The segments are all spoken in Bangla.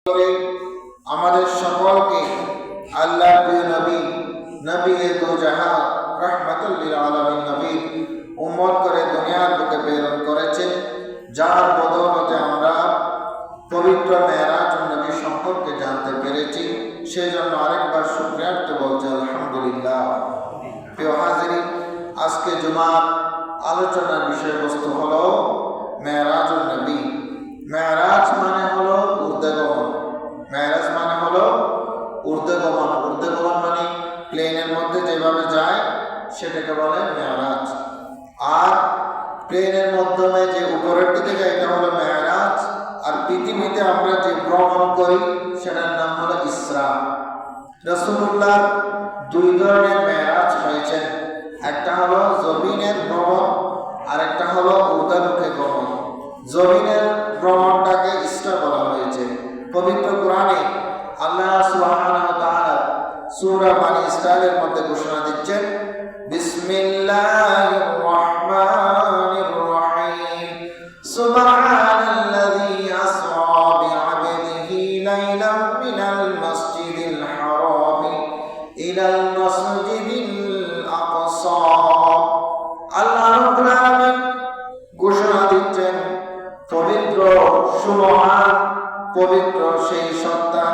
করে আমাদের সকলকে আল্লাহর প্রিয় নবী নবী দো জাহান রাহমাতুল লিল আলামিন নবী উম্মত করে দুনিয়ার বুকে প্রেরণ করেছেন, যার বদৌলতে আমরা পবিত্র মেরাজ নবী সম্পর্কে জানতে পেরেছি। সেজন্য আরেকবার শুকরিয়ার্থ বলছি আলহামদুলিল্লাহ। প্রিয় হাজিরিন, আজকে জুমার আলোচনার বিষয়বস্তু হলো মেরাজুন নবী। মেরাজ মানে হলো ঊর্ধ্বগমন। মেরাজ মানে হলো ঊর্ধ্বগমন। ঊর্ধ্বগমন মানে প্লেনের মধ্যে যেভাবে যায় সেটাকে বলে মেরাজ। আর প্লেনের মাধ্যমে যে উপরের দিকে যায় এটা হলো মেরাজ। আর পৃথিবীতে আমরা যে ভ্রমণ করি সেটার নাম হলো ইসরা। রাসূলুল্লাহ দুই ধরনের মেরাজ হয়েছেন, একটা হলো জমিনের ভ্রমণ আর একটা হলো ঊর্ধ্বলোকে ভ্রমণ। জমিনের ভ্রমণটাকে ইসরা বলা হয়েছে। পবিত্র কোরআনে আল্লাহ সুবহানাহু ওয়া তাআলা সূরা বনী ইসরাঈলের মধ্যে ঘোষণা দিচ্ছেন, বিসমিল্লাহির রহমানির রহিম, সুবহানাল্লাযী আসরা বিআবদিহি লাইলাম মিনাল মাসজিদিল হারামি ইলাল মাসজিদিল আকসা। আল্লাহ রাব্বুল আলামিন ঘোষণা দিচ্ছেন, পবিত্র সুমহান পবিত্র সেই সত্তা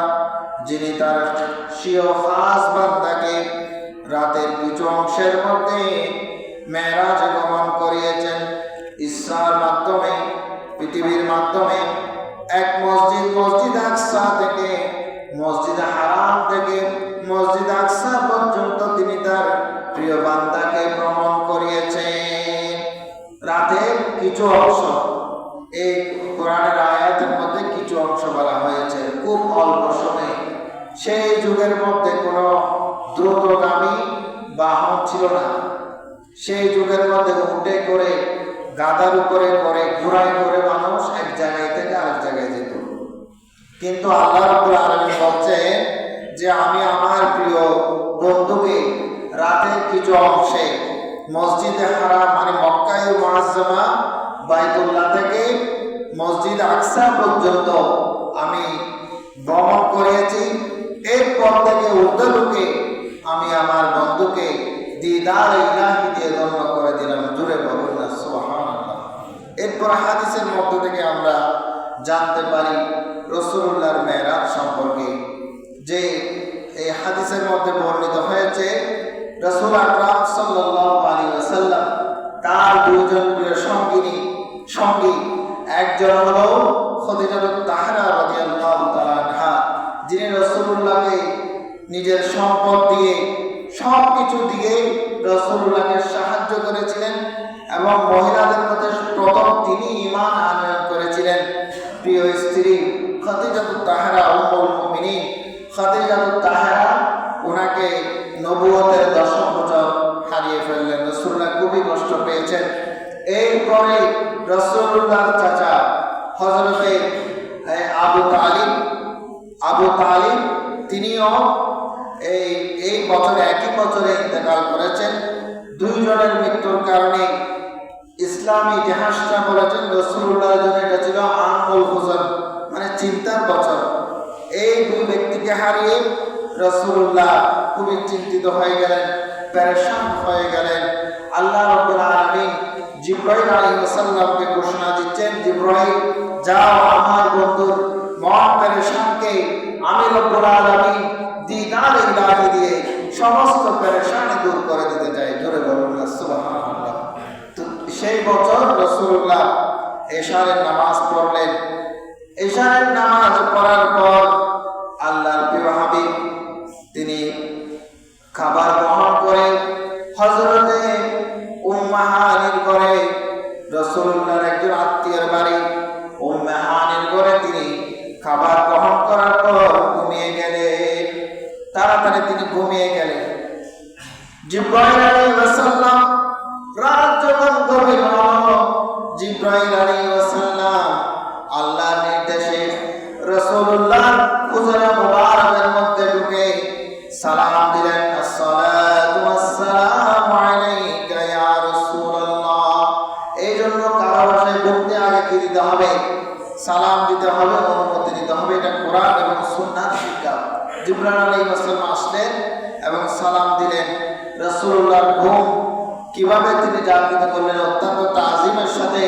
যিনি তার স্বীয় খাস বান্দাকে রাতের কিছু অংশের মধ্যে মেরাজে গমন করিয়েছেন। ইসরার মাধ্যমে, পৃথিবীর মাধ্যমে এক মসজিদ আকসা থেকে, মসজিদ হারাম থেকে মসজিদ আকসা পর্যন্ত তিনি তার প্রিয় বান্দাকে ভ্রমণ করিয়েছেন। রাতের কিছু অংশ, এই কোরআনের আয়াতের মধ্যে কিছু অংশ বলা হয়েছে, খুব অল্প সময়ে। সেই যুগের মধ্যে কোনো দ্রুতগামী বাহন ছিল না। সেই যুগের মধ্যে উঠে করে, গাধার উপরে করে, ঘোড়ায় করে মানুষ এক জায়গায় থেকে আরেক জায়গায় যেত। কিন্তু আল্লাহ রাব্বুল আলামিন বলছেন যে আমি আমার প্রিয় বন্ধুকে রাতের কিছু অংশে মসজিদে হারাম মানে মক্কায়ে মুআজ্জামা বাইতুল্লাহ থেকে মসজিদ আকসা পর্যন্ত আমি ভ্রমণ করেছি। এরপর থেকে ঊর্ধ্বলোকে আমি আমার বন্ধুকে দিদার ইলাহি দিয়ে ধন্য করে দিলাম। জুড়ে বলুন না সুবহানাল্লাহ। এরপর হাদিসের মধ্য থেকে আমরা জানতে পারি রাসূলুল্লাহর মেরাজ সম্পর্কে, যে এই হাদিসের মধ্যে বর্ণিত হয়েছে রাসূল আকরাম সাল্লাল্লাহু আলাইহি ওয়াসাল্লাম তার দুইজন প্রিয় সঙ্গী, একজন হলো খাদিজাতুত তাহরা রাদিয়াল্লাহু তাআলা আনহা, যিনি রাসূলুল্লাহকে নিজের সম্পদ দিয়ে, সবকিছু দিয়ে রাসূলুল্লাহকে সাহায্য করেছিলেন এবং মহিলাদের মধ্যে প্রথম তিনি ঈমান আনয়ন করেছিলেন। প্রিয় স্ত্রী খাদিজাতুত তাহরা উম্মুল মুমিনিন খাদিজাতুত তাহরা ওনাকে নবুয়তের 10 বছর হারিয়ে ফেললেন। রাসূলুল্লাহ খুবই কষ্ট পেয়েছেন। এরপরে রাসূলুল্লাহর চাচা হযরতে আবু তালিব তিনিও এই বছরে, একই বছরে ইন্তেকাল করেছেন। দুইজনের মৃত্যুর কারণে ইসলামী ইতিহাসটা বলেছেন রাসূলুল্লাহর জন্য এটা ছিল আমুল হুজন, মানে চিন্তার বছর। এই দুই ব্যক্তিকে হারিয়ে রাসূলুল্লাহ খুবই চিন্তিত হয়ে গেলেন, পেরেশান হয়ে গেলেন। আল্লাহ রাব্বুল আলামিন জিবরাইল আলাইহিস সালামকে ঘোষণা দিচ্ছেন, জিবরাইল যাও আমার বন্ধুর মন পেরেশানকে আমি রব্বুল আলামিন দিদার ইলাহি দিয়ে সমস্ত পেরেশানি দূর করে দিতে চাই। জোরে বলুন না সুবহানাল্লাহ। তো সেই বছর রাসূলুল্লাহ এশারের নামাজ পড়লেন। এশারের নামাজ পড়ার পর আল্লাহর প্রিয় হাবিব তিনি খাবার গ্রহণ করে হযরতে উম্মে হানির ঘরে, রাসূলুল্লাহর একজন আত্মীয়ের বাড়ি উম্মে হানির ঘরে তিনি খাবার গ্রহণ করার পর ঘুমিয়ে গেলেন। তাড়াতাড়ি তিনি ঘুমিয়ে গেলেন। জিবরাইল আলাইহিস সালাম রাত যখন গভীর হলো, জিবরাইল আলাইহিস সালাম আল্লাহর নির্দেশে রাসূলুল্লাহর হুজরা মুবারকের মধ্যে ঢুকে সালাম দিলেন, আসসালাতু ওয়াসসালামু আলাইকা ইয়া রাসূলুল্লাহ। এই জন্য কারো বাসায় ঢুকতে আগে কি দিতে হবে? সালাম দিতে হবে, অনুমতি নিতে হবে। এটা কোরআন এবং সুন্নাত শিক্ষা। জিবরাইল আলাইহিস সালাম আসলেন এবং সালাম দিলেন। রাসূলুল্লাহর ঘুম কিভাবে তিনি জাগৃত করলেন, অত্যন্ত তাজিমের সাথে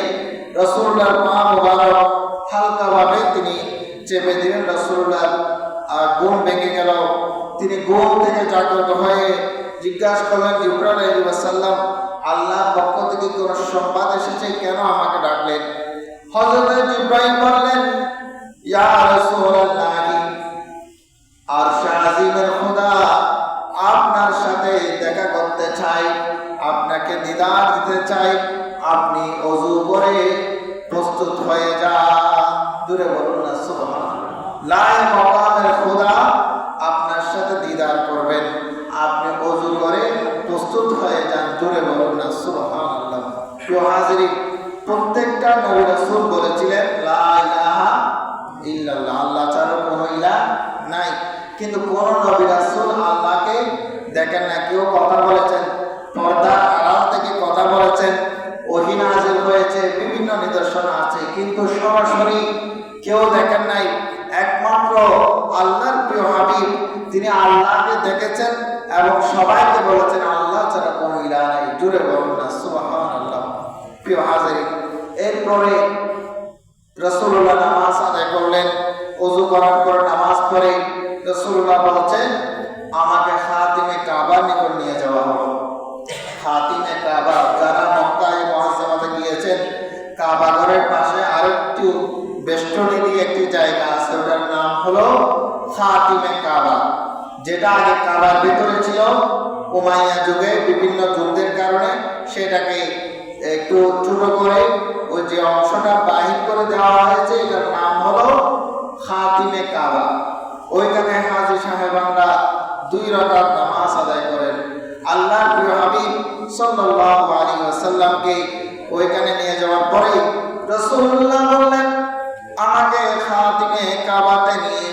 রাসূলুল্লাহর পা মোবারক হালকাভাবে তিনি চেপে দিলেন। রাসূলুল্লাহ ঘুম ভেঙে গেল। তিনি ঘুম থেকে জাগ্রত হয়ে জিজ্ঞাসা করলেন জিবরাইল আলাইহিস সালাম, আল্লাহর পক্ষ থেকে কোন সংবাদ এসেছে, কেন আমাকে ডাকলেন? হযরত জিবরাইল বললেন, ইয়া রাসূলুল্লাহ, আরশ আজিমের খোদা আপনার সাথে দেখা করতে চাই, আপনাকে দিদার দিতে চাই, আপনি ওযু করে প্রস্তুত হয়ে যান। জোরে বলুন না সুবহানাল্লাহ। লাই মাকামের খোদা আপনার সাথে দিদার করবেন, আপনি ওযু করে প্রস্তুত হয়ে যান। জোরে বলুন না সুবহানাল্লাহ। প্রিয় হাজিরিন, প্রত্যেকটা নবী রাসূল বলেছিলেন লা ইলাহা ইল্লাল্লাহ, আল্লাহ ছাড়া কোনো ইলাহ নাই। কিন্তু কোন নবী রাসূল আল্লাহকে দেখেন না। কেউ কথা বলেছেন, পর্দা আড়াল থেকে কথা বলেছেন, ওহী নাযিল হয়েছে, বিভিন্ন নিদর্শন আছে, কিন্তু সরাসরি কেউ দেখেন নাই। একমাত্র আল্লাহর প্রিয় হাবিব তিনি আল্লাহকে দেখেছেন এবং সবাইকে বলেছেন আল্লাহ ছাড়া কোনো ইলাহ নাই। জোরে বলুন না সুবহানাল্লাহ। প্রিয় হাজিরিন, এরপরে রাসূলুল্লাহ নামাজ আদায় করলেন। ওযু করার পর নামাজ পড়ে রাসূলুল্লাহ বলেছেন, আমাকে খাতিমে কাবার নিকট নিয়ে যাওয়া হলো। খাতিমে কাবা, যারা মক্কায় মুআজ্জামাতে গিয়েছেন, কাবা ঘরের পাশে আরেকটু বেষ্টনী দিয়ে একটি জায়গা আছে, ওটার নাম হলো খাতিমে কাবা, যেটা আগে কাবার ভিতরে ছিল। উমাইয়া যুগে বিভিন্ন যুদ্ধের কারণে সেটাকে একটু ছোট করে ওই যে অংশটা বাহির করে দেওয়া হয়েছে, এটার নাম হলো খাতিমে কাবা। ওইখানে হাজী সাহেবানরা 2 রাকাত নামাজ আদায় করেন। আল্লাহর প্রিয় হাবিব সাল্লাল্লাহু আলাইহি ওয়াসাল্লামকে ওইখানে নিয়ে যাওয়ার পরে রাসূলুল্লাহ বললেন, আমাকে খাতিমে কাবাতে নিয়ে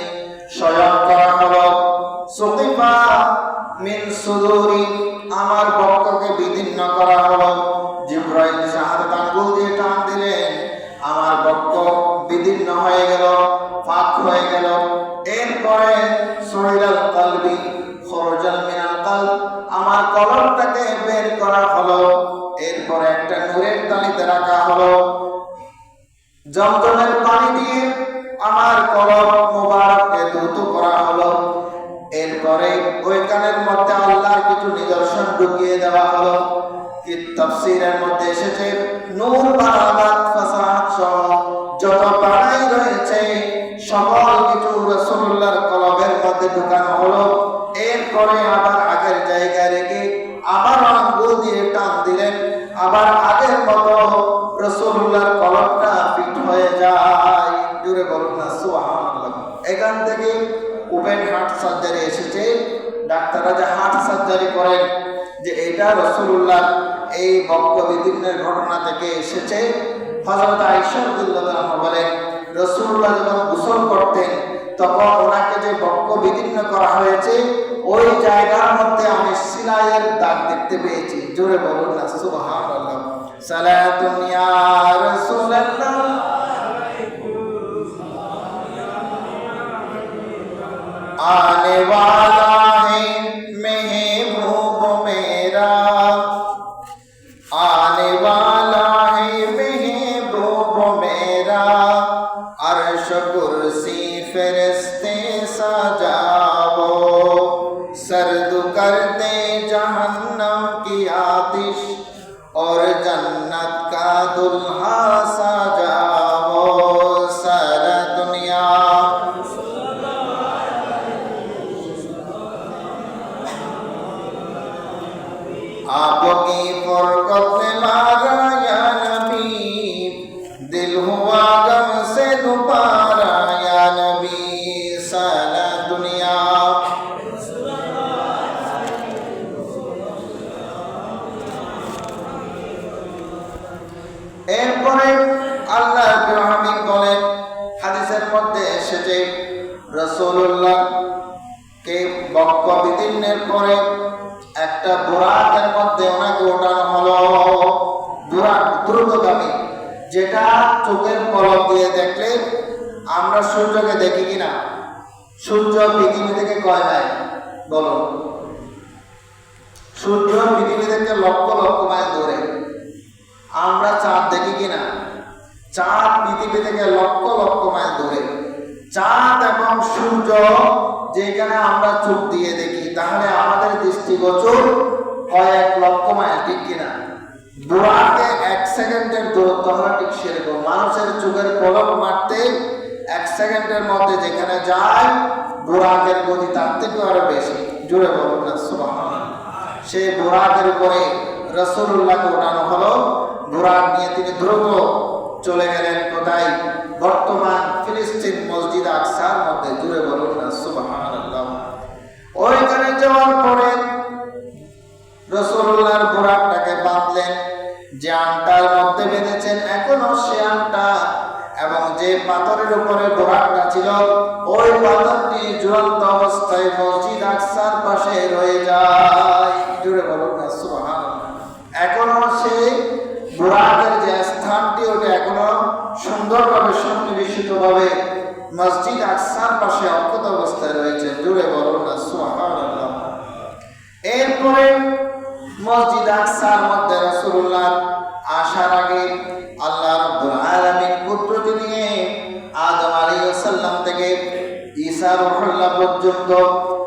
শয়ন করা হলো। সুকিফা মিন সুদুরি, আমার বক্ষকে বিদীর্ণ করা হলো। জিবরাইল শাহাদাত আঙ্গুল দিয়ে টান দিলেন, আমার বক্ষ বিদীর্ণ হয়ে গেল, ফাঁক হয়ে গেল। এরপরে সুরাইলাল কলবি খরজাল মিনাল কলব, আমার কলবটাকে বের করা হলো। এরপরে একটা নূরের তালিতে রাখা হলো। জমজমের পানি দিয়ে আমার কলব মোবারককে ধৌত করা হলো। এরপরে ওই কানের মধ্যে আল্লাহর কিছু নিদর্শন ঢুকিয়ে দেওয়া হলো। কি তাফসীরের মধ্যে এসেছে, নূর, বালাগাত, ফাসাহাত সহ যত বাড়াই রয়েছে সকল কিছু রাসূলুল্লাহর কলবের মধ্যে ঢুকানো হলো। এরপরে আবার আগের জায়গায় রেখে আবার আঙ্গুল দিয়ে টান দিলেন, আবার আগের মতো রাসূলুল্লাহর কলবটা ফিট হয়ে যায়। জোরে বলুন না সুবহানাল্লাহ। এখান থেকে ওপেন হার্ট সার্জারি এসেছে। ডাক্তাররা যে হার্ট সার্জারি করেন, যে এটা রাসূলুল্লাহ এই বক্ষ বিদীর্ণের ঘটনা থেকে এসেছে। হযরত আয়েশা রাদিয়াল্লাহু আনহা বলেন, রাসূলুল্লাহ যখন গোসল করতেন তখন ওনাকে যে বক্ষ বিদীর্ণ করা হয়েছে, ওই জায়গার মধ্যে আমি সিলাইয়ের দাগ দেখতে পেয়েছি। জোরে বলুন না সুবহানাল্লাহ। সালাতুন ইয়া রাসূলুল্লাহ आने वाला है महबूब मेरा, आने वाला है महबूब मेरा, अर्श कुर्सी फरिश्ते सजाओ, सर्द कर दे जहन्नम की आतिश और जन्नत का दुल्हा सजाओ। सारा दुनिया आपकी फरकत ने मारा या नबी, दिल हुआ गम से दुबारा या नबी। सारा दुनिया এরপরে আল্লাহর প্রিয় হাবিব বলেন, হাদিসের মধ্যে এসেছে রাসূলুল্লাহ কে বক্ষ বিদীর্ণের পরে একটা বুরাকের মধ্যে ওনাকে ওঠানো হলো। বুরাক দ্রুতগামী, যেটা চোখের পলক দিয়ে দেখলে আমরা সূর্যকে দেখি কিনা, সূর্য পৃথিবী থেকে কয় মাইল বলো? সূর্য পৃথিবী থেকে লক্ষ লক্ষ মাইল দূরে। আমরা চাঁদ দেখি কিনা? চাঁদ পৃথিবী থেকে লক্ষ লক্ষ মাইল দূরে। চাঁদ এবং সূর্য যেখানে আমরা চোখ দিয়ে দেখি, তাহলে আমাদের দৃষ্টিগোচর কয়েক লক্ষ মাইল, ঠিক কিনা? বুরাকে 1 সেকেন্ডের দূরত্ব হলো ঠিক সেরকম। মানুষের চোখের পলক মারতে 1 সেকেন্ডের মধ্যে যেখানে যায়, বুরাকের গতি তার থেকে আরো বেশি। জোরে বলুন না সুবহানাল্লাহ। সেই বুরাকের উপরে রাসূলুল্লাহকে ওঠানো হলো। বুরাক নিয়ে তিনি দ্রুত চলে গেলেন কোথায়? বর্তমান ফিলিস্তিন মসজিদ আকসার মধ্যে। জুড়ে বলুন না সুবহানাল্লাহ। ওইখানে যাওয়ার পরে রাসূলুল্লাহর বুরাকটাকে বাঁধলেন, যে আমটার মধ্যে বেঁধেছেন এখনো সে আমটা, এবং যে পাথরের উপরে বুরাকটা ছিল ওই পাথরটি ঝুলন্ত অবস্থায় মসজিদ আকসার পাশে রয়ে যায়। জুড়ে বলুন না সুবহানাল্লাহ। এখনো সেই বুরাকের যে স্থানটি, ওটা এখনো সুন্দরভাবে সন্নিবেশিতভাবে মসজিদ আকসার পাশে অক্ষত অবস্থায় রয়েছে। জুড়ে বলুন না সুবহানাল্লাহ। এরপরে মসজিদ আকসার মধ্যে রাসূলুল্লাহ আসার আগে আল্লাহ রাব্বুল আলামিন কুদরতি নিয়ে আদম আলাইহিস সালাম থেকে ঈসা রূহুল্লাহ পর্যন্ত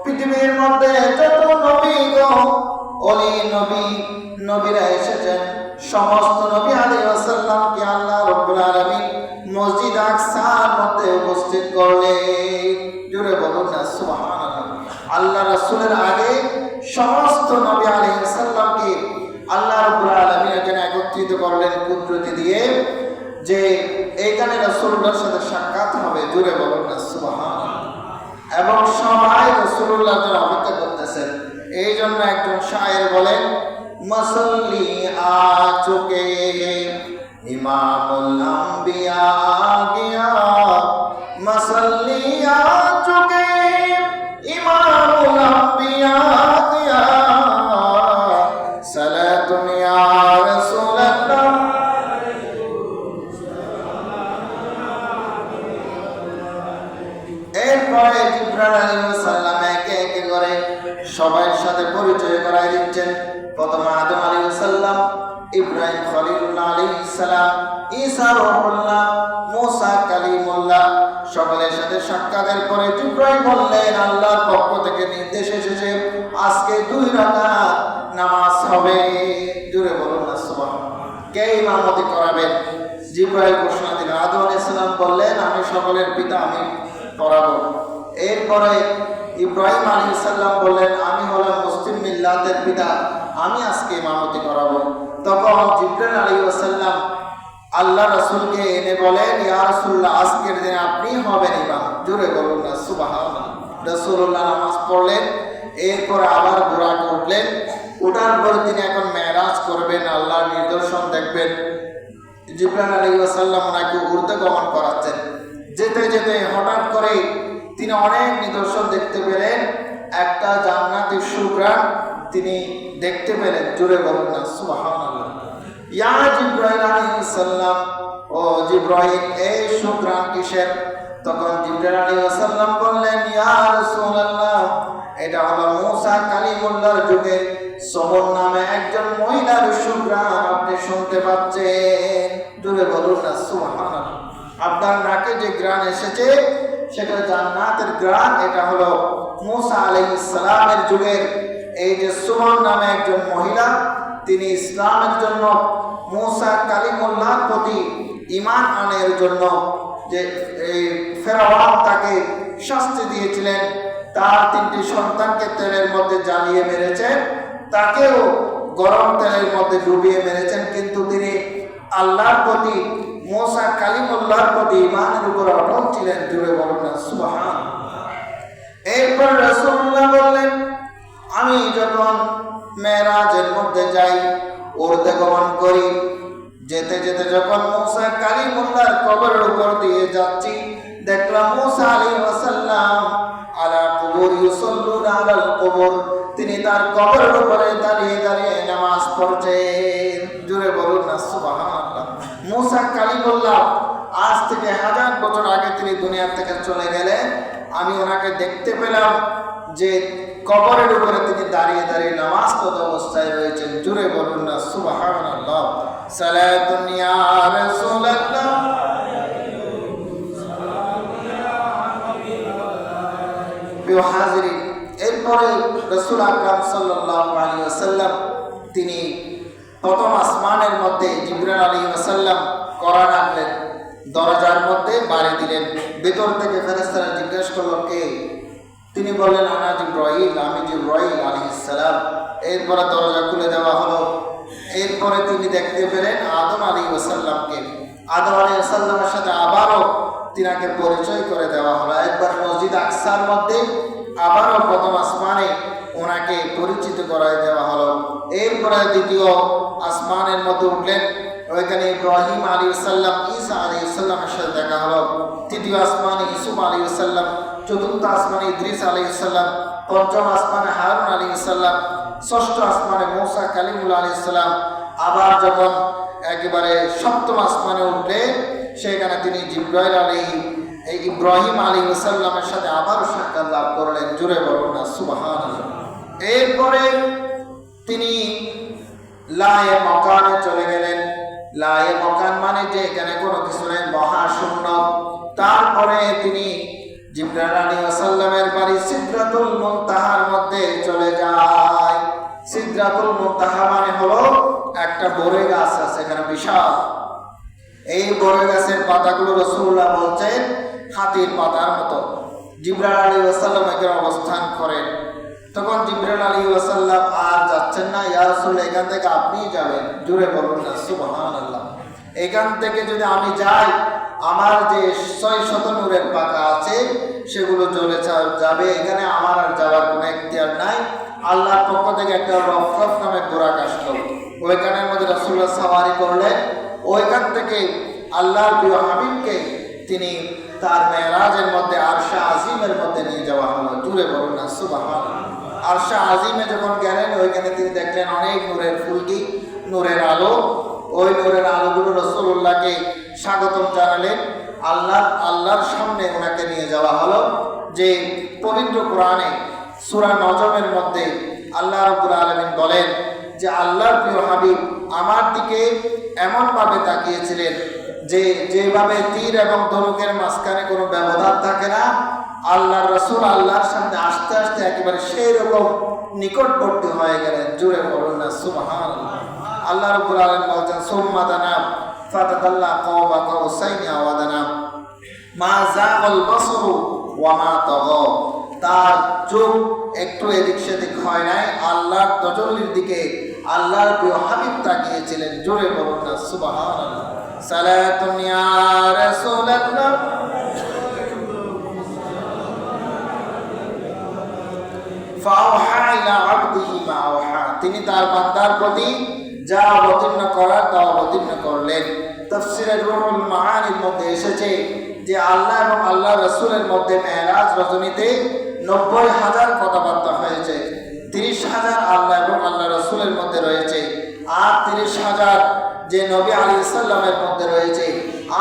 পৃথিবীর মধ্যে যত নবীগণ, ওলি নবী, নবীরা এসেছেন, সমস্ত নবী আলাইহিস সালামকে আল্লাহ রাব্বুল আলামিন মসজিদ আকসার মধ্যে উপস্থিত করলেন। জোরে বলুন না সুবহানাল্লাহ। আল্লাহ রাসূলের আগে সমস্ত নবী আলাইহিস সালামকে আল্লাহ রাব্বুল আলামিন এখানে একত্রিত করলেন কুদরতি দিয়ে, যে এইখানে রাসূলুল্লাহর সাথে সাক্ষাৎ হবে। জোরে বলুন না সুবহানাল্লাহ। এবং সবাই রাসূলুল্লাহর জন্য অপেক্ষা করতেছেন। এই জন্য একজন শায়ের বলেন, মসল্লি আ চুকে ইমামুল আম্বিয়া গিয়া, মসল্লি আ চুকে ইমামুল আম্বিয়া গিয়া, সালাতুন ইয়া রাসূলুল্লাহ। এরপরে জিবরাইল আলাইহিস সালাম একে একে করে সবার সাথে পরিচয় করায় দিচ্ছেন। প্রথমে আদম আলাইহিস সালাম, ইব্রাহিম খলিলুল্লাহ আলাইহিস সালাম, ঈসা রূহুল্লাহ, মুসা কালিমুল্লাহ, সকলের সাথে সাক্ষাতের পরে জিবরাইল বললেন, আল্লাহর পক্ষ থেকে নির্দেশ এসেছে, আজকে 2 রাকাত নামাজ হবে। জোরে বলুন না সুবহানাল্লাহ। কে ইমামতি করাবেন? জিবরাইল ঘোষণা দিলেন। আদম আলাইহিস সালাম বললেন, আমি সকলের পিতা, আমি পড়াবো। এরপরে ইব্রাহিম আলাইহিস সালাম বললেন, আমি হলাম মুসলিম মিল্লাতের পিতা, আমি আজকে ইমামতি করাবো। তখন জিবরাইল আলাইহিস সালাম আল্লাহ রাসূলকে এনে বলেন, ইয়া রাসূলুল্লাহ, আজকের দিনে আপনি হবেন ইমাম। জোরে বলুন না সুবহানাল্লাহ। রাসূলুল্লাহ নামাজ পড়লেন, এরপরে আবার বুরাকে উঠলেন। ওঠার পর তিনি এখন মেরাজ করবেন, আল্লাহর নিদর্শন দেখবেন। জিবরাইল আলাইহিস সালাম ওনাকে উর্দে গমন করাচ্ছেন। যেতে যেতে হঠাৎ করে তিনি অনেক নিদর্শন দেখতে পেলেন। একটা জান্নাতের সুঘ্রাণ তিনি দেখতে পেলেন। জোরে বলুন না সুবহানাল্লাহ। ইয়া জিবরাইল আলাইহিস সালাম, ও জিবরাইল, এই সুঘ্রাণ কিসের? তখন জিবরাইল আলাইহিস সালাম বললেন, ইয়া রাসূলুল্লাহ, এটা হলো মুসা কালিমুল্লাহর যুগে সমর নামে একজন মহিলার সুঘ্রাণ আপনি শুনতে পাচ্ছেন। জোরে বলুন না সুবহানাল্লাহ। আপনার নাকে যে গ্রাণ এসেছে সেটা জান্নাতের গ্রাণ। এটা হলো মুসা আলাইহিস সালামের যুগের এই যে সুমন নামে একজন মহিলা, তিনি ইসলামের জন্য মুসা কালিমুল্লাহর প্রতি ঈমান আনার জন্য যে এই ফেরাউন তাকে শাস্তি দিয়েছিলেন, তার 3টি সন্তানকে তেলের মধ্যে জ্বালিয়ে মেরেছেন, তাকেও গরম তেলের মধ্যে ডুবিয়ে মেরেছেন, কিন্তু তিনি আল্লাহর প্রতি, মুসা কালিমুল্লাহর প্রতি ঈমানের উপর অটল ছিলেন। জুড়ে বলুন না সুবহানাল্লাহ। এরপর রাসূলুল্লাহ বললেন, আমি যখন মেরাজের মধ্যে যাই, উর্দে গমন করি, যেতে যেতে যখন মুসা কালিমুল্লাহর কবরের উপর দিয়ে যাচ্ছি, দেখলাম মুসা আলাইহিস সালাম আলা কুবুর ইউসাল্লুনা আলাল কুবুর, তিনি তার কবরের উপরে দাঁড়িয়ে দাঁড়িয়ে নামাজ পড়ছেন। জোরে বলুন না সুবহানাল্লাহ। মুসা কালিমুল্লাহ আজ থেকে 1000 বছর আগে তিনি দুনিয়া থেকে চলে গেলেন, আমি ওনাকে দেখতে পেলাম যে কবরের উপরে তিনি দাঁড়িয়ে দাঁড়িয়ে নামাজরত অবস্থায় রয়েছেন। জুড়ে বলুন না সুবহানাল্লাহ। সালাতুন ইয়া রাসূলুল্লাহ। প্রিয় হাজিরিন, এরপরে রাসূল আকরাম সাল্লাল্লাহু আলাইহি ওয়াসাল্লাম তিনি প্রথম আসমানের মধ্যে জিবরাইল আলাইহিস সালাম কোরআন আনলেন, দরজার মধ্যে বাড়ি দিলেন। ভেতর থেকে ফেরেশতারা জিজ্ঞেস করলো কে? তিনি বললেন আনা জিবরাইল, আমি জিবরাইল আলাইহিস সালাম। এরপরে দরজা খুলে দেওয়া হলো। এরপরে তিনি দেখতে পেলেন আদম আলাইহিস সালামকে। আদম আলাইহিস সালামের সাথে আবারও তিনাকে পরিচয় করে দেওয়া হলো। একবার মসজিদ আকসার মধ্যে, আবারও প্রথম আসমানে ওনাকে পরিচিত করায় দেওয়া হলো। এরপরে দ্বিতীয় আসমানের মধ্যে উঠলেন, ওইখানে ইব্রাহিম আলাইহিস সালাম, ঈসা আলাইহিস সালামের সাথে দেখা হলো। তৃতীয় আসমানে ইউসুফ আলাইহিস সালাম, চতুর্থ আসমানে ইদ্রিস আলাইহিস সালাম, পঞ্চম আসমানে হারুন আলাইহিস সালাম, ষষ্ঠ আসমানে মূসা কালিমুল্লাহ আলাইহিস সালাম। আবার যখন একেবারে সপ্তম আসমানে উঠলে সেখানে তিনি জিবরাইল ইব্রাহিম আলাইহিস সালামের সাথে আবারও সাক্ষাৎ লাভ করলেন। জুড়ে বলুন না সুবহানাল্লাহ। এরপরে তিনি লায়ে মকানে চলে গেলেন। লায়ে মকান মানে যে এখানে কোনো কিছু নেই, মহাশূন্য। তারপরে তিনি জিবরাইল আলাইহিস সালামের বাড়ি সিদরাতুল মুনতাহার মধ্যে চলে যায়। সিদরাতুল মুনতাহা মানে হলো একটা বড়ই গাছ আছে এখানে বিশাল। এই বড়ই গাছের পাতাগুলো রাসূলুল্লাহ বলছেন হাতির পাতার মতো। জিবরাইল আলাইহিস সালাম এখানে অবস্থান করেন। তখন জিবরাইল আলাইহিস সালাম আর যাচ্ছেন না, ইয়া রাসূল এখান থেকে আপনিই যাবেন। জুড়ে বলুন না সুবহানাল্লাহ। এখান থেকে যদি আমি যাই, আমার যে 600 নূরের পাতা আছে সেগুলো জ্বলে যাবে। এখানে আমার আর যাওয়ার কোনো এখতিয়ার নাই। আল্লাহর পক্ষ থেকে একটা রফরফ নামে বোরাক আসলো, ওইখানের মধ্যে রাসূলুল্লাহ সাওয়ারি করলেন। ওইখান থেকে আল্লাহর প্রিয় হাবিবকে তিনি তার মেরাজের মধ্যে আরশে আজিমের মধ্যে নিয়ে যাওয়া হলো। জুড়ে বলুন না সুবহানাল্লাহ। আরশে আজিমে যখন গেলেন, ওইখানে তিনি দেখলেন অনেক নূরের ফুলকি, নূরের আলো। ওই নূরের আলোগুলো রাসূলুল্লাহকে স্বাগতম জানালেন। আল্লাহর সামনে ওনাকে নিয়ে যাওয়া হলো। যে পবিত্র কোরআনে সূরা নজমের মধ্যে আল্লাহ রাব্বুল আলামিন বলেন যে আল্লাহর প্রিয় হাবিব আমার দিকে এমনভাবে তাকিয়েছিলেন যে যেভাবে তীর এবং ধনুকের মাঝখানে কোনো ব্যবধান থাকে না, আল্লাহর রাসূল আল্লাহর সামনে আস্তে আস্তে একেবারে সেই রকম নিকটবর্তী হয়ে গেলেন। জুড়ে বলুন না সুবহানাল্লাহ। আল্লাহ রাব্বুল আলামিন বলছেন সুম্মা দানা ফাতাদাল্লা কাওবা কাউসাইনি আও আদনা মা যাগাল বাসরু ওয়া মা তাগা। তার চোখ একটু এদিক সেদিক হয় নাই, আল্লাহর তাজাল্লির দিকে আল্লাহর প্রিয় হাবিব তাকিয়েছিলেন। জোরে বলুন না সুবহানাল্লাহ। সালাতুন ইয়া রাসূলুল্লাহ। ফাওহা ইলা আবদিহি মা আওহা। তিনি তার বান্দার প্রতি যা অবতীর্ণ করার তা অবতীর্ণ করলেন। তাফসীরে রুহুল মাআনির মধ্যে এসেছে যে আল্লাহ এবং আল্লাহ রাসূলের মধ্যে মেরাজ রজনীতে 90,000 কথাবার্তা হয়েছে। 30,000 আল্লাহ এবং আল্লাহ রাসূলের মধ্যে রয়েছে, আর 30,000 যে নবী আলাইহিস সালামের মধ্যে রয়েছে,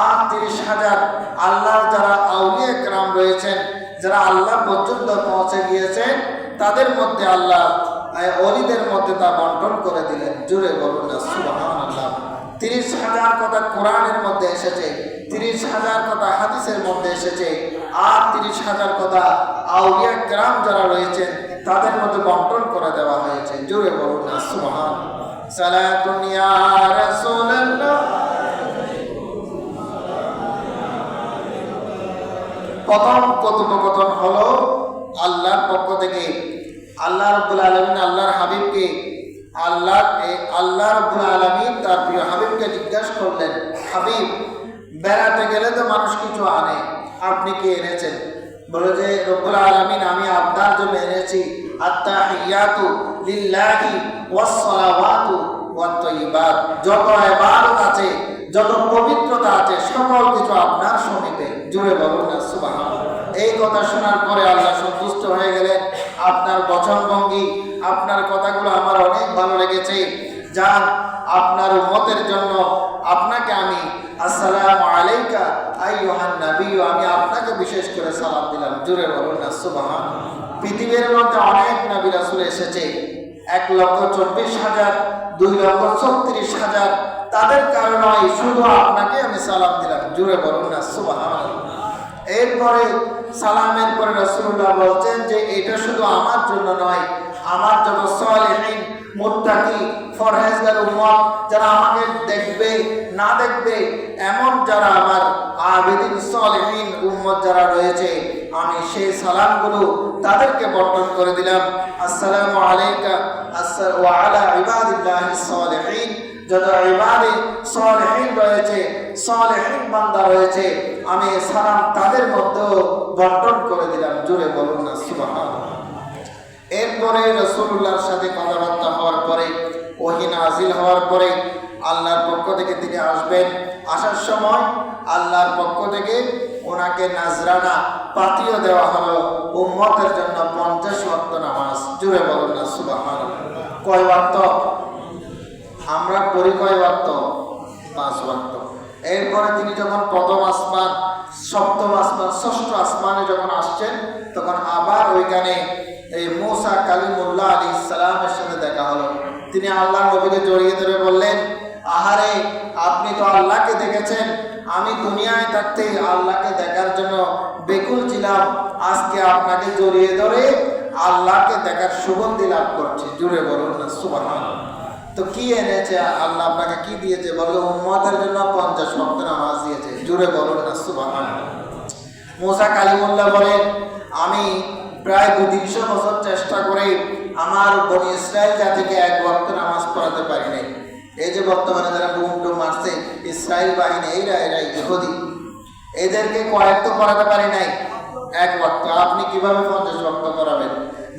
আর 30,000 আল্লাহর যারা আউলিয়া کرام রয়েছেন, যারা আল্লাহ পর্যন্ত পৌঁছে গিয়েছেন, তাদের মধ্যে আল্লাহ ওলিদের মধ্যে তা বন্টন করে দিলেন। জুড়ে বলুন না সুবহানাল্লাহ। 30,000 কথা কোরআনের মধ্যে এসেছে, 30,000 কথা হাদিসের মধ্যে এসেছে, আর 30,000 কথা আউলিয়া کرام যারা রয়েছেন তাদের মধ্যে বন্টন করে দেওয়া হয়েছে। জুড়ে বলুন না সুবহানাল্লাহ। সালাতুন ইয়া রাসূলুল্লাহ। প্রথম কথোপকথন হলো আল্লাহর পক্ষ থেকে। আল্লাহ রাব্বুল আলামিন আল্লাহর হাবিবকে আল্লাহ রাব্বুল আলামিন তার প্রিয় হাবিবকে জিজ্ঞাসা করলেন, হাবিব বেড়াতে গেলে তো মানুষ কিছু আনে, আপনি কি এনেছেন? বলে যে রব্বুল আলামিন আমি আপনার জন্য এনেছি আত্তাহিয়াতু লিল্লাহি ওয়াস সালাওয়াতু ওয়াত তাইয়্যিবাত। যত ইবাদত আছে, যত পবিত্রতা আছে, সকল কিছু আপনার সমীপে। জুড়ে বলুন না সুবহানাল্লাহ। এই কথা শোনার পরে আল্লাহ সন্তুষ্ট হয়ে গেলেন। আপনার বচনভঙ্গি, আপনার কথাগুলো আমার অনেক ভালো লেগেছে। যান আপনার উম্মতের জন্য আপনাকে আমি আসসালামু আলাইকা আইয়ুহান নবী, আমি আপনাকে বিশেষ করে সালাম দিলাম। জোরে বলুন না সুবহানাল্লাহ। পৃথিবীর মধ্যে অনেক নবী রাসূল এসেছে, 1,24,000, 2,36,000, তাদের কারণে শুধু আপনাকে আমি সালাম দিলাম। জোরে বলুন না সুবহানাল্লাহ। এরপরে সালামের পরে রাসূলুল্লাহ বলছেন যে এটা শুধু আমার জন্য নয়, আমার যত সালেহীন মুত্তাকি ফরহেজগার উম্মত যারা আমাকে দেখবে না দেখবে এমন যারা আমার আবেদিন সালেহীন উম্মত যারা রয়েছে, আমি সেই সালামগুলো তাদেরকে বর্ণন করে দিলাম। আসসালামু আলাইকা ওয়া আলা ইবাদিল্লাহিস সালেহীন, যত ইবাদে সালেহীন রয়েছে, সালেহীন বান্দা রয়েছে, আমি সালাম তাদের মধ্যে বর্ণন করে দিলাম। জোরে বলুন না সুবহানাল্লাহ। এরপরে রাসূলুল্লাহর সাথে কথাবার্তা হওয়ার পরে, ওহী নাযিল হওয়ার পরে আল্লাহর পক্ষ থেকে তিনি আসবেন। আসার সময় আল্লাহর পক্ষ থেকে ওনাকে নাজরানা পাতিও দেওয়া হলো উম্মতের জন্য 50 ওয়াক্ত নামাজ। জোরে বলুন না সুবহানাল্লাহ। কয় ওয়াক্ত? আমরা পড়ি কয় ওয়াক্ত? 5 ওয়াক্ত। এরপরে তিনি যখন প্রথম আসমান, সপ্তম আসমান, ষষ্ঠ আসমানে যখন আসছেন, তখন আবার ওইখানে এই মূসা কালিমুল্লাহ আলাইহিস সালামের সাথে দেখা হলো। তিনি আল্লাহর নবীকে জড়িয়ে ধরে বললেন, আহারে আপনি তো আল্লাহকে দেখেছেন, আমি দুনিয়ায় থাকতে আল্লাহকে দেখার জন্য বেকুল ছিলাম, আজকে আপনাকে জড়িয়ে ধরে আল্লাহকে দেখার সুগন্ধি লাভ করছি। জুড়ে বলুন না সুবহানাল্লাহ। তো কি এনেছে আল্লাহ আপনাকে, কি দিয়েছে? বললো উম্মতের জন্য 50 ওয়াক্ত নামাজ দিয়েছে। জুড়ে বলুন না সুবহানাল্লাহ। মূসা কালিমুল্লাহ বলেন, আমি প্রায় 200-300 বছর চেষ্টা করে আমার বনি ইসরায়েল জাতিকে 1 ওয়াক্ত নামাজ পড়াতে পারি নাই। এই যে বর্তমানে যারা বুম টুম মারছে ইসরায়েল বাহিনী, এরা ইহুদি, এদেরকে কয়েক পড়াতে পারি নাই 1 ওয়াক্ত। আপনি কিভাবে 50 ওয়াক্ত করাবেন?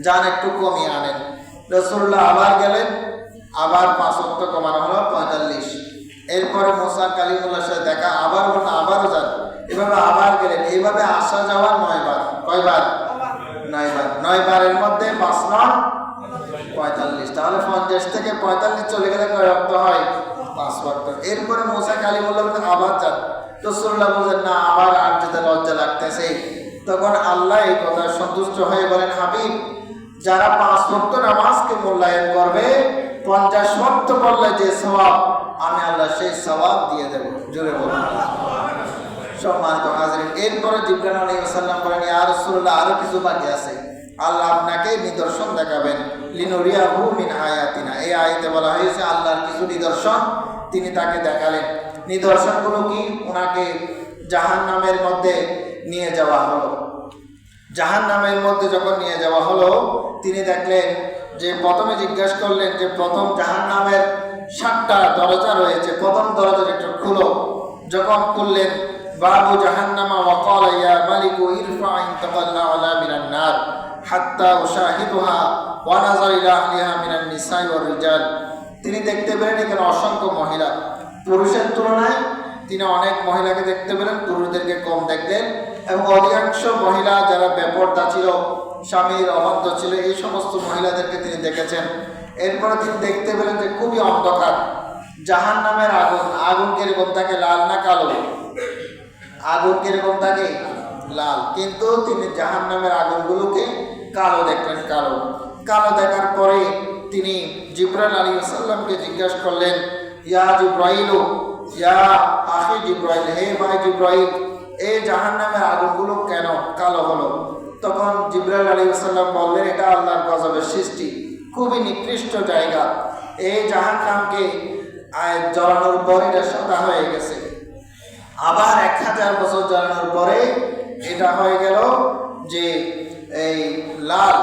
যান একটু কমিয়ে আনেন। রাসূলুল্লাহ আবার গেলেন, আবার 5 ওয়াক্ত কমানো হলো 45। এরপরে মূসা কালিমুল্লাহর সাথে দেখা, আবার বললেন আবারও যান, এভাবে আবার গেলেন। এইভাবে আসা যাওয়া 9 বার। কয়বার? 9 বার। 9 বারের মধ্যে 5 9 45, তাহলে 50 থেকে 45 চলে গেলে কয় ওয়াক্ত হয়? 5 ওয়াক্ত। এরপরে মূসা কালিমুল্লাহ বললেন আবার যান। রাসূলুল্লাহ বলেন না, আবার আর যেতে লজ্জা লাগতেছে। তখন আল্লাহ এই কথা সন্তুষ্ট হয়ে বলেন, হাবিব, যারা 5 ওয়াক্ত নামাজকে মূল্যায়ন করবে, 50 ওয়াক্ত পড়লে যে সওয়াব, আমি আল্লাহ সেই সওয়াব দিয়ে দেব। জোরে বলুন সম্মানিত হাজিরিন। এরপরে জিবরাইল আলাইহিস সালাম বলেন, ইয়া রাসূলুল্লাহ, আরো কিছু বাকি আছে, আল্লাহ আপনাকে নিদর্শন দেখাবেন। লিনুরিয়াহু মিন আয়াতিনা, এই আয়াতে বলা হয়েছে আল্লাহর কিছু নিদর্শন তিনি তাকে দেখালেন। নিদর্শনগুলো কি? ওনাকে জাহান্নামের মধ্যে নিয়ে যাওয়া হলো। জাহান্নামের মধ্যে যখন নিয়ে যাওয়া হলো, তিনি দেখলেন যে প্রথমে জিজ্ঞাসা করলেন যে প্রথম জাহান্নামের 7টা দরজা রয়েছে, প্রথম দরজা একটু খুলো। যখন খুললেন, বাবু জাহান্নামা ওয়া ক্বালা ইয়া মালিকু ইরফা ইনতাকাল্লা আলা মিনান নার হাত্তা উশাহিদুহা ওয়া নাযার ইলা আহলিহা মিনান নিসাই ওয়ার রিজাল। তিনি দেখতে পেলেন এখানে অসংখ্য মহিলা, পুরুষের তুলনায় তিনি অনেক মহিলাকে দেখতে পেলেন, পুরুষদেরকে কম দেখলেন। এবং অধিকাংশ মহিলা যারা বেপরদা ছিল, স্বামীর অবাধ্য ছিল, এই সমস্ত মহিলাদেরকে তিনি দেখেছেন। এরপরে তিনি দেখতে পেলেন যে খুবই অন্ধকার, জাহান্নামের আগুন। আগুন কিরকম থাকে? লাল না কালো? আগুন কিরকম থাকে? লাল। কিন্তু তিনি জাহান্নামের আগুনগুলোকে কালো দেখলেন। কালো কালো দেখার পরে তিনি জিবরাইল আলাইহিস সালামকে জিজ্ঞাসা করলেন, ইয়া জিবরাইল, ইয়া আখি জিবরাইল, হে ভাই জিবরাইল, এই জাহান্নামের আগুনগুলো কেন কালো হলো? তখন জিবরাইল আলাইহিস সালাম বললেন, এটা আল্লাহর গজবের সৃষ্টি, খুবই নিকৃষ্ট জায়গা। এই জাহান্নামকে জ্বালানোর পরে এটা সাদা হয়ে গেছে, আবার 1000 বছর জ্বালানোর পরে এটা হয়ে গেল যে এই লাল।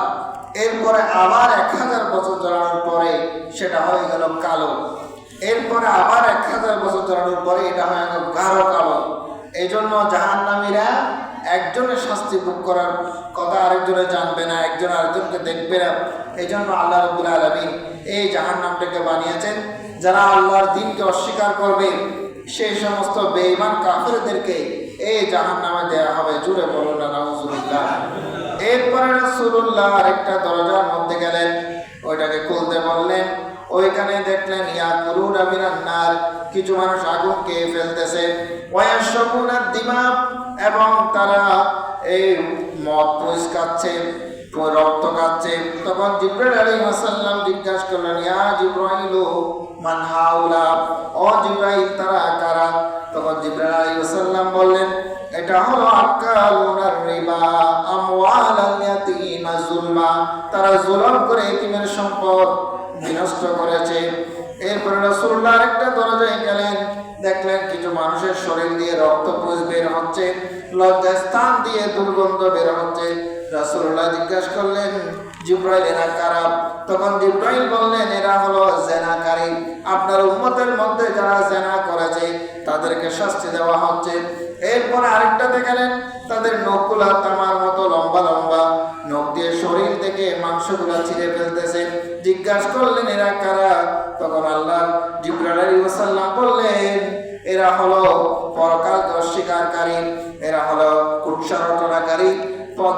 এরপরে আবার 1000 বছর জ্বালানোর পরে সেটা হয়ে গেল কালো। এরপরে আবার 1000 বছর জ্বালানোর পরে এটা হয়ে গেল গাঢ় কালো। এই জন্য জাহান্নামীরা একজনের শাস্তি ভোগ করার কথা আরেকজনে জানবে না, একজন আরেকজনকে দেখবে না। এই জন্য আল্লাহ রাব্বুল আলামিন এই জাহান্নামটাকে বানিয়েছেন। যারা আল্লাহর দ্বীনকে অস্বীকার করবে, সেই সমস্ত বেঈমান কাফেরদেরকে এই জাহান্নামে দেয়া হবে। জুড়ে বলুন না নাউজুবিল্লাহ। এরপরে রাসূলুল্লাহ আরেকটা দরজার মধ্যে গেলেন, ওইটাকে খুলতে বললেন। ওইখানে দেখলেন ইয়াকুলুনা মিনান নার, কিছু মানুষ আগুন খেয়ে ফেলতেছে, ওয়ায়াশরাবুনা দিমা, এবং তারা এই মদ পুষ খাচ্ছে, রক্ত খাচ্ছে। তখন জিবরাইল আলাইহিস সালাম জিজ্ঞাসা করলেন, ইয়া জিবরাইল মান হাউলা, ও জিবরাইল তারা কারা? তখন জিবরাইল আলাইহিস সালাম বললেন, এটা হলো আকালুনার রিবা আমওয়ালাল ইয়াতীমা যুলমা, তারা জুলুম করে এতিমের সম্পদ বিনষ্ট করেছে। এরপর রাসূলুল্লাহ আরেকটা দরজায় গেলেন, দেখলেন কিছু মানুষের শরীর দিয়ে রক্ত পুষ বের হচ্ছে, লজ্জাস্থান দিয়ে দুর্গন্ধ বের হচ্ছে। রাসূলুল্লাহ জিজ্ঞাসা করলেন, জিবরাইল এরা কারা? তখন জিবরাইল বললেন, এরা হলো জেনাকারী, আপনার উম্মতের মধ্যে যারা জেনা করেছে তাদেরকে শাস্তি দেওয়া হচ্ছে। এরপর আরেকটাতে গেলেন, তাদের নখগুলা তামার মতো লম্বা লম্বা, নখ দিয়ে শরীর থেকে মাংসগুলা ছিঁড়ে ফেলতেছে। জিজ্ঞাসা করলেন, এরা কারা? তখন আল্লাহ জিবরাইল আলাইহিস সালাম বললেন, এরা হলো পরকালকে অস্বীকারী, এরা হলো কুৎসা রটনাকারী,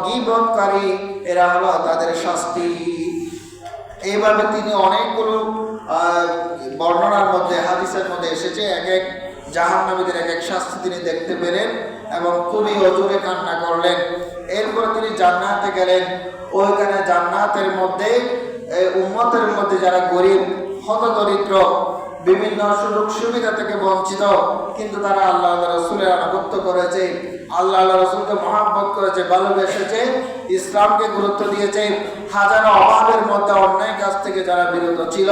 গীবতকারী, এরা হলো তাদের শাস্তি। এইভাবে তিনি অনেকগুলো বর্ণনার মধ্যে, হাদিসের মধ্যে এসেছে, এক এক জাহান্নামীদের এক এক শাস্তি তিনি দেখতে পেলেন এবং খুবই অজুরে কান্না করলেন। এরপর তিনি জান্নাতে গেলেন। ওইখানে জান্নাতের মধ্যে উম্মতের মধ্যে যারা গরিব, হতদরিদ্র, বিভিন্ন সুযোগ সুবিধা থেকে বঞ্চিত, কিন্তু তারা আল্লাহ রাসূলের আনুগত্য করেছে, আল্লাহ রাসূলকে মহব্বত করেছে, ভালোবেসেছে, ইসলামকে গুরুত্ব দিয়েছে, হাজারো অভাবের মধ্যে অন্যায় কাজ থেকে যারা বিরত ছিল,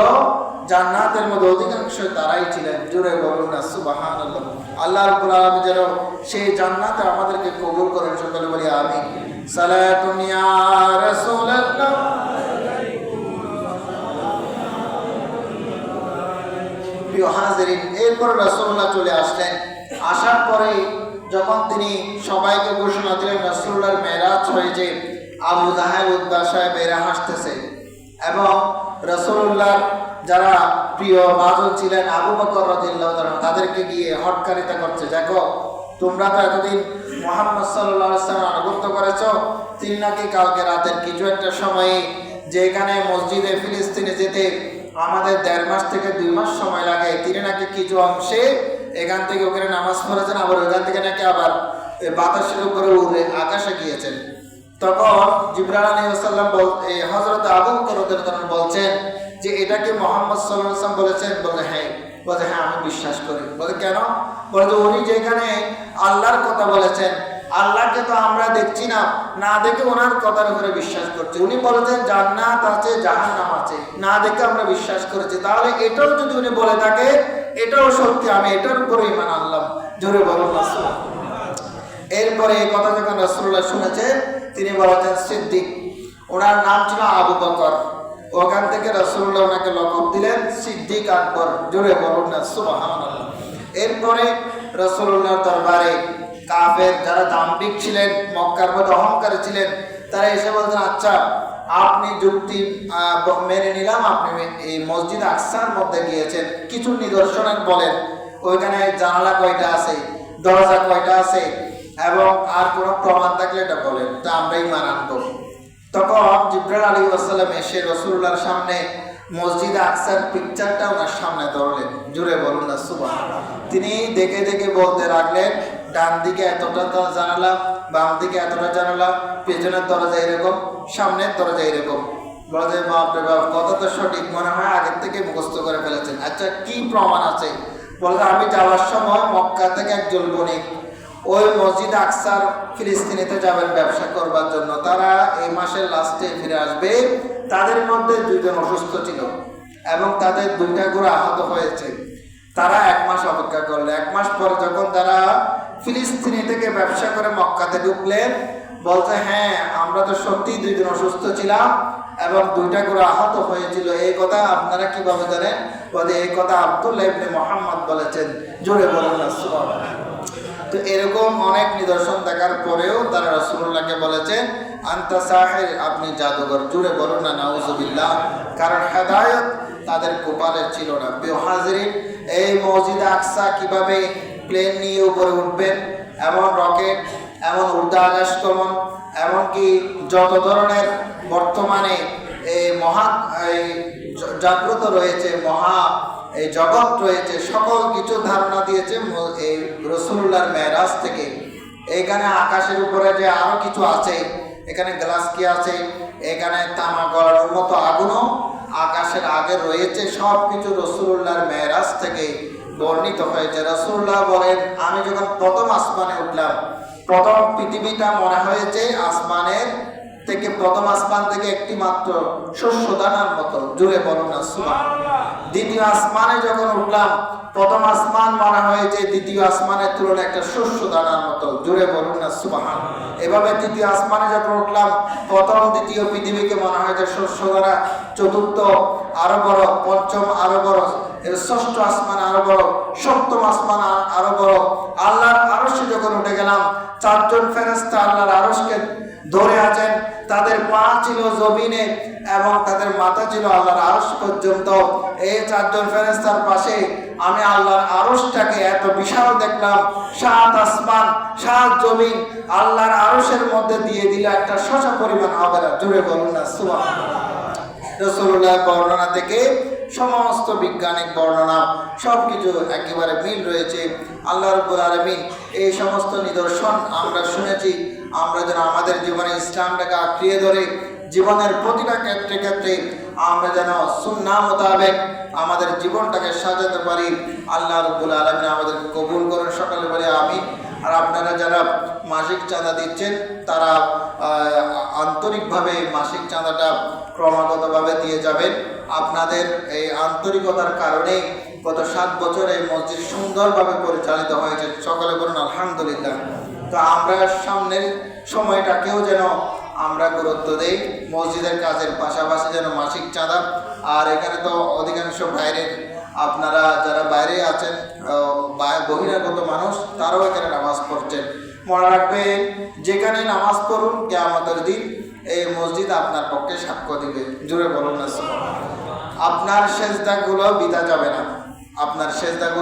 জান্নাতের মধ্যে অধিকাংশ তারাই ছিলেন। জোরে বলুন না সুবহানাল্লাহ। আল্লাহ রাব্বুল আলামিন যেন সেই জান্নাতে আমাদেরকে কবুল করেন, সকলে বলি আমিন। সালাতুন ইয়া রাসূলুল্লাহ। প্রিয় হাজিরিন, এরপর রাসূলুল্লাহ চলে আসলেন। আসার পরে যখন তিনি সবাইকে ঘোষণা দিলেন রাসূলুল্লাহর মেরাজ হয়েছে, আবু জাহেল উদ্বা সাহেব এরা হাসতেছে, এবং রাসূলুল্লাহর যারা প্রিয় বাজন ছিলেন আবু বকর রাদিয়াল্লাহু তাআলা, তাদেরকে গিয়ে হটকারিতা করছে, দেখো তোমরা তো এতদিন মুহাম্মদ সাল্লাল্লাহু আলাইহি ওয়াসাল্লাম আনুগত্য করেছো, তিনি নাকি কালকে রাতের কিছু একটা সময়ে, যেখানে মসজিদে ফিলিস্তিনে যেতে আমাদের 1.5 মাস থেকে 2 মাস সময় লাগে, তিনি নাকি কিছু অংশে এখান থেকে ওখানে নামাজ পড়েছেন, আবার ওইখান থেকে নাকি আবার বাতাসের উপরে উড়ে আকাশে গিয়েছেন। তখন জিবরাইল আলাইহিস সালাম হযরত আবু বকর রাদিয়াল্লাহু তাআলা বলছেন যে এটা কি মুহাম্মদ সাল্লাল্লাহু আলাইহি ওয়াসাল্লাম বলেছেন? বলে হ্যাঁ। বলে হ্যাঁ আমি বিশ্বাস করি। বলে কেন? বলে যে উনি যেখানে আল্লাহর কথা বলেছেন, আল্লাহকে তো আমরা দেখছি না, না দেখে ওনার কথার উপরে বিশ্বাস করছি। উনি বলেছেন জান্নাত আছে, জাহান্নাম আছে, না দেখে আমরা বিশ্বাস করেছি, তাহলে এটাও যদি উনি বলে থাকে এটাও সত্যি, আমি এটার উপরে ঈমান আনলাম। জোরে বলুন রাসূল। এরপরে এই কথা যখন রাসূলুল্লাহ শুনেছেন, তিনি বলেছেন সিদ্দিক, ওনার নাম ছিল আবু বকর, ওখান থেকে রাসূলুল্লাহ ওনাকে লকব দিলেন সিদ্দিক আকবর। জোরে বলুন না সুবহানাল্লাহ। এরপরে রাসূলুল্লাহর দরবারে কাফের যারা দাম্ভিক ছিলেন, মক্কার মধ্যে অহংকারী ছিলেন, তারা এসে বলতেন, আচ্ছা আপনি যুক্তি মেনে নিলাম, আপনি এই মসজিদ আকসার মধ্যে গিয়েছেন, কিছু নিদর্শন বলেন, ওইখানে জানালা কয়টা আছে, দরজা কয়টা আছে, এবং আর কোনো প্রমাণ থাকলে এটা বলেন, তা আমরাই মানানব। তখন জিবরাইল আলাইহিস সালাম এসে রাসূলুল্লাহর সামনে মসজিদ আকসার পিকচারটা ওনার সামনে ধরলেন। জুড়ে বলুন না সুবহানাল্লাহ। তিনি দেখে দেখে বলতে লাগলেন, ডান দিকে এতটা জানালা, বাম দিকে এতটা জানালা, পেছনের দরজা এরকম, সামনের দরজা এরকম। বলে বাপরে বাপ, কথা তো সঠিক, মনে হয় আগের থেকে মুখস্থ করে ফেলেছেন। আচ্ছা কি প্রমাণ আছে? বলে আমি যাওয়ার সময় মক্কা থেকে একজন বণিক ওই মসজিদ আকসার ফিলিস্তিনিতে যাবেন ব্যবসা করবার জন্য, তারা এই মাসের লাস্টে ফিরে আসবে। তাদের মধ্যে 2 জন অসুস্থ ছিল এবং তাদের 2টা ঘোড়া আহত হয়েছে। তারা 1 মাস অপেক্ষা করলো। 1 মাস পরে যখন তারা ফিলিস্তিনি থেকে ব্যবসা করে মক্কাতে ঢুকলেন, বলতে হ্যাঁ আমরা তো সত্যি 2 জন অসুস্থ ছিলাম এবং 2টা ঘোড়া আহত হয়েছিল। এই কথা আপনারা কিভাবে জানেন? বলে এই কথা আব্দুল্লাহ ইবনে মুহাম্মদ বলেছেন। জোরে বলুন না সুবহানাল্লাহ। তো এরকম অনেক নিদর্শন দেখার পরেও তারা রাসূলুল্লাহকে বলেছেন আনতা সাহির, আপনি জাদুঘর। জুড়ে বলুন না নাউজুবিল্লাহ। কারণ হেদায়েত তাদের কপালে ছিল না। প্রিয় হাজিরিন, এই মসজিদ আকসা কিভাবে প্লেন নিয়ে উপরে উঠবেন, এমন রকেট, এমন উর্দা আকাশগমন, এমনকি যত ধরনের বর্তমানে এই জাগ্রত রয়েছে, মহা এই জগৎ রয়েছে, সকল কিছু ধারণা দিয়েছে এই রাসূলুল্লাহর মেরাজ থেকে। এখানে আকাশের উপরে যে আরো কিছু আছে, এখানে গ্লাস কি আছে, এখানে তামা গলানোর মতো আগুনও আকাশের আগে রয়েছে, সব কিছু রাসূলুল্লাহর মেরাজ থেকে বর্ণিত হয়েছে। রাসূলুল্লাহ বলেন, আমি যখন প্রথম আসমানে উঠলাম, প্রথম পৃথিবীটা মনে হয়েছে আসমানের থেকে, প্রথম আসমান থেকে একটি মাত্র শস্য দানার মতো। জুড়ে বলুন না সুবহানাল্লাহ। দ্বিতীয় আসমানে যখন উঠলাম, প্রথম আসমান মনে হয়েছে দ্বিতীয় আসমানের তুলনায় একটা শস্য দানার মতো। জুড়ে বলুন না সুবহানাল্লাহ। এভাবে তৃতীয় আসমানে যখন উঠলাম, প্রথম দ্বিতীয় পৃথিবীকে মনে হয়েছে শস্য দানা, চতুর্থ আরো বড়, পঞ্চম আরো বড়, ষষ্ঠ আসমান আরো বড়, সপ্তম আসমান আরো বড়। আল্লাহর আরশে যখন উঠে গেলাম, চারজন ফেরেশতা আল্লাহর আরশকে ধরে আছেন, তাদের পা ছিল জমিনে এবং তাদের মাথা ছিল আল্লাহর আরশ পর্যন্ত। এই চারজন ফেরেশতার পাশে আমি আল্লাহর আরশটাকে এত বিশাল দেখলাম, 7 আসমান 7 জমিন আল্লাহর আরশের মধ্যে দিয়ে দিলে একটা শশা পরিমাণ হবে না। জুড়ে বলুন না সুবহানাল্লাহ। রাসূলুল্লাহ বর্ণনা থেকে সমস্ত বৈজ্ঞানিক বর্ণনা সবকিছু একেবারে মিল রয়েছে। আল্লাহ রাব্বুল আলামিন এই সমস্ত নিদর্শন আমরা শুনেছি, আমরা যেন আমাদের জীবনে ইসলামটাকে আঁকড়িয়ে ধরে জীবনের প্রতিটা ক্ষেত্রে ক্ষেত্রে আমরা যেন সুন্নাহ মোতাবেক আমাদের জীবনটাকে সাজাতে পারি। আল্লাহ রাব্বুল আলামিন আমাদেরকে কবুল করেন, সকলে বলে আমিন। আর আপনারা যারা মাসিক চাঁদা দিচ্ছেন, তারা আন্তরিকভাবে মাসিক চাঁদাটা ক্রমাগতভাবে দিয়ে যাবেন। আপনাদের এই আন্তরিকতার কারণে গত 7 বছরে মসজিদ সুন্দরভাবে পরিচালিত হয়েছে। সকলে বলুন আলহামদুলিল্লাহ। তো আমরা সামনের সময়টাকেও যেন আমরা গুরুত্ব দেই, মসজিদের কাজের পাশাপাশি যেন মাসিক চাঁদা। আর এখানে তো অধিকাংশ বাইরের, আপনারা যারা বাইরে আছেন বহিরাগত মানুষ, তারাও এখানে নামাজ পড়ছেন। মনে রাখবেন, যেখানে নামাজ পড়ুন, কিয়ামতের দিন এই মসজিদ আপনার পক্ষে সাক্ষ্য দিবে। জুড়ে বলুন না সুবহানাল্লাহ। আপনার সেজদাগুলো বিদা যাবে না, আপনার সেজদাগুলো